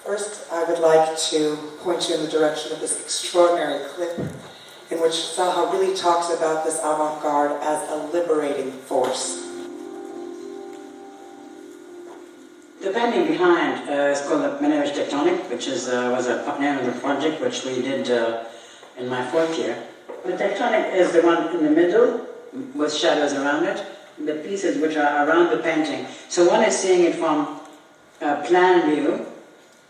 First, I would like to point you in the direction of this extraordinary clip in which Zaha really talks about this avant-garde as a liberating force. The painting behind is called the Manage Tectonic, which was a name of the project which we did in my fourth year. The tectonic is the one in the middle with shadows around it, the pieces which are around the painting. So one is seeing it from a plan view,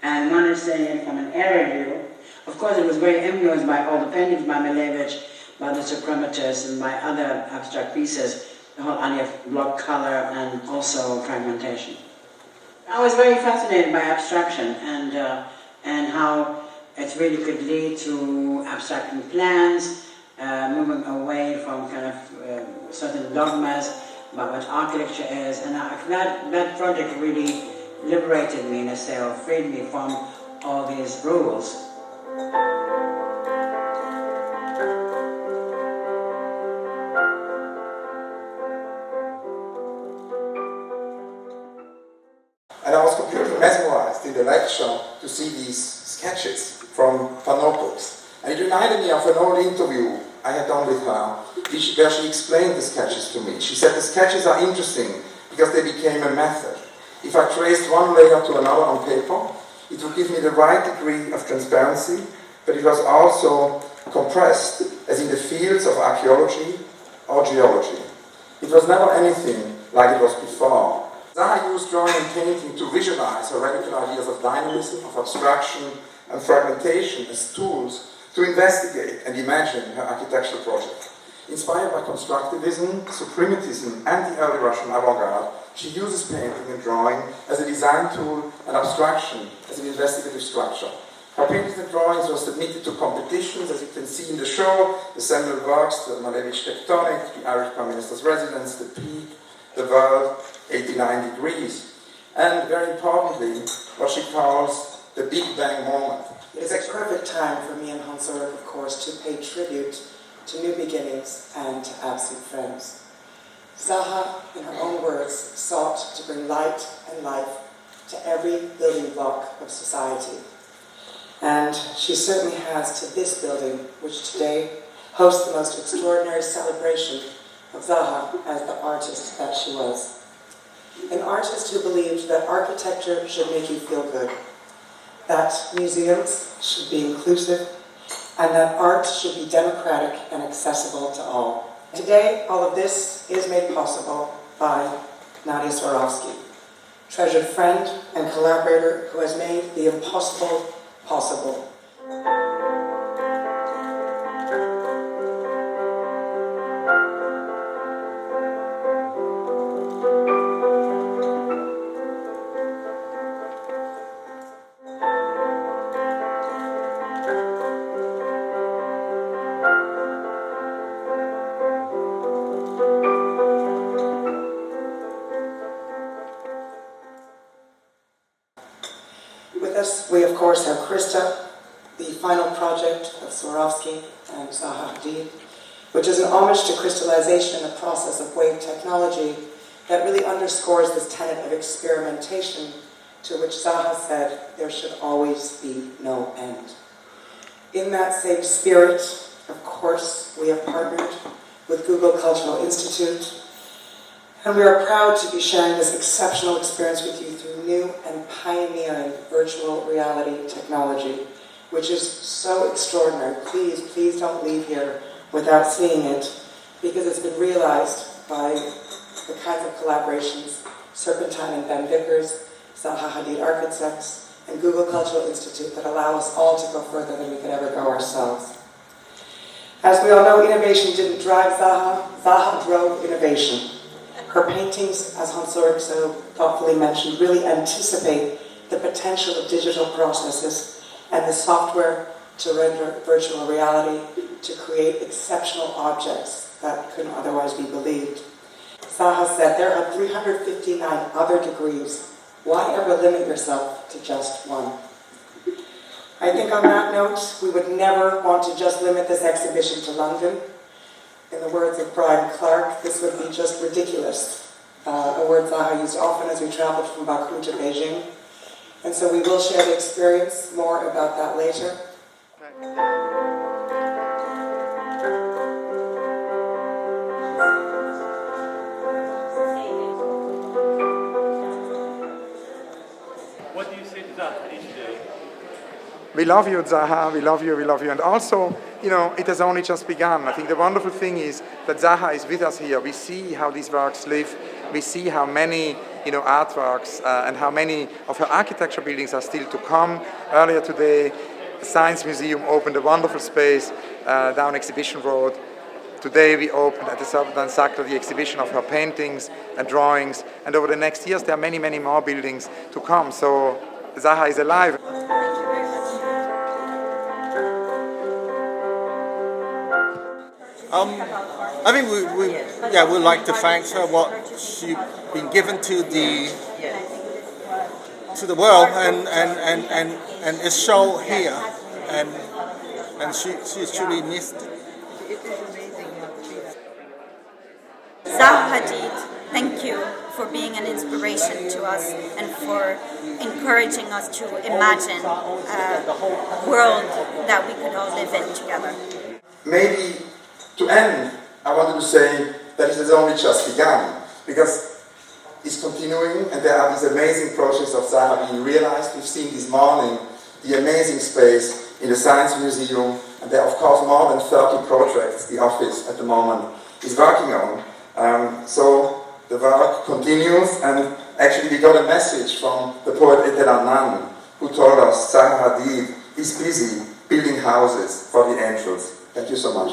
and one is seeing it from an aerial view. Of course, it was very influenced by all the paintings by Malevich, by the Suprematus, and by other abstract pieces, the whole idea of block color and also fragmentation. I was very fascinated by abstraction and how it really could lead to abstracting plans, moving away from kind of certain dogmas about what architecture is, and that project really liberated me in a way, or freed me from all these rules. And I was completely mesmerized in the lecture to see these sketches from her notebooks. And it reminded me of an old interview I had done with her, where she explained the sketches to me. She said the sketches are interesting because they became a method. If I traced one layer to another on paper, it would give me the right degree of transparency, but it was also compressed, as in the fields of archaeology or geology. It was never anything like it was before. Zaha used drawing and painting to visualize her radical ideas of dynamism, of abstraction and fragmentation as tools to investigate and imagine her architectural project. Inspired by constructivism, suprematism and the early Russian avant-garde, she uses painting and drawing as a design tool and abstraction as an investigative structure. Her paintings and drawings were submitted to competitions, as you can see in the show, the seminal works, the Malevich Tectonic, the Irish Prime Minister's Residence, the Peak, the World, 89 degrees, and very importantly, what she calls the Big Bang moment. It is a perfect time for me and Hans Ulrich, of course, to pay tribute to new beginnings and to absent friends. Zaha, in her own words, sought to bring light and life to every building block of society. And she certainly has to this building, which today hosts the most extraordinary celebration of Zaha as the artist that she was. An artist who believed that architecture should make you feel good, that museums should be inclusive, and that art should be democratic and accessible to all. Today, all of this is made possible by Nadia Swarovski, treasured friend and collaborator who has made the impossible possible. We, of course, have Krista, the final project of Swarovski and Zaha Hadid, which is an homage to crystallization in the process of wave technology that really underscores this tenet of experimentation to which Zaha said there should always be no end. In that same spirit, of course, we have partnered with Google Cultural Institute, and we are proud to be sharing this exceptional experience with you through new and pioneering virtual reality technology, which is so extraordinary. Please, please don't leave here without seeing it, because it's been realized by the kinds of collaborations Serpentine and Ben Vickers, Zaha Hadid Architects, and Google Cultural Institute that allow us all to go further than we could ever go ourselves. As we all know, innovation didn't drive Zaha, Zaha drove innovation. Her paintings, as Hans Ulrich so thoughtfully mentioned, really anticipate the potential of digital processes and the software to render virtual reality to create exceptional objects that couldn't otherwise be believed. Zaha said, there are 359 other degrees. Why ever limit yourself to just one? I think on that note, we would never want to just limit this exhibition to London. In the words of Brian Clark, this would be just ridiculous. A word Zaha used often as we traveled from Baku to Beijing. And so we will share the experience, more about that later. What do you say to Zaha Hadid today? We love you, Zaha, we love you, we love you. And also, you know, it has only just begun. I think the wonderful thing is that Zaha is with us here. We see how these works live. We see how many, you know, artworks and how many of her architecture buildings are still to come. Earlier today, the Science Museum opened a wonderful space down Exhibition Road. Today we opened at the Serpentine Sackler the exhibition of her paintings and drawings. And over the next years, there are many, many more buildings to come. So Zaha is alive. I think we'd like to thank her what she's been given to the world and is shown here, and she's truly missed. Zaha Hadid, thank you for being an inspiration to us and for encouraging us to imagine a world that we could all live in together. Maybe to end, I wanted to say that it has only just begun, because it's continuing and there are these amazing projects of Zaha being realized. We've seen this morning the amazing space in the Science Museum, and there are of course more than 30 projects the office at the moment is working on. So the work continues, and actually we got a message from the poet Etel Adnan, who told us Zaha Hadid is busy building houses for the angels. Thank you so much.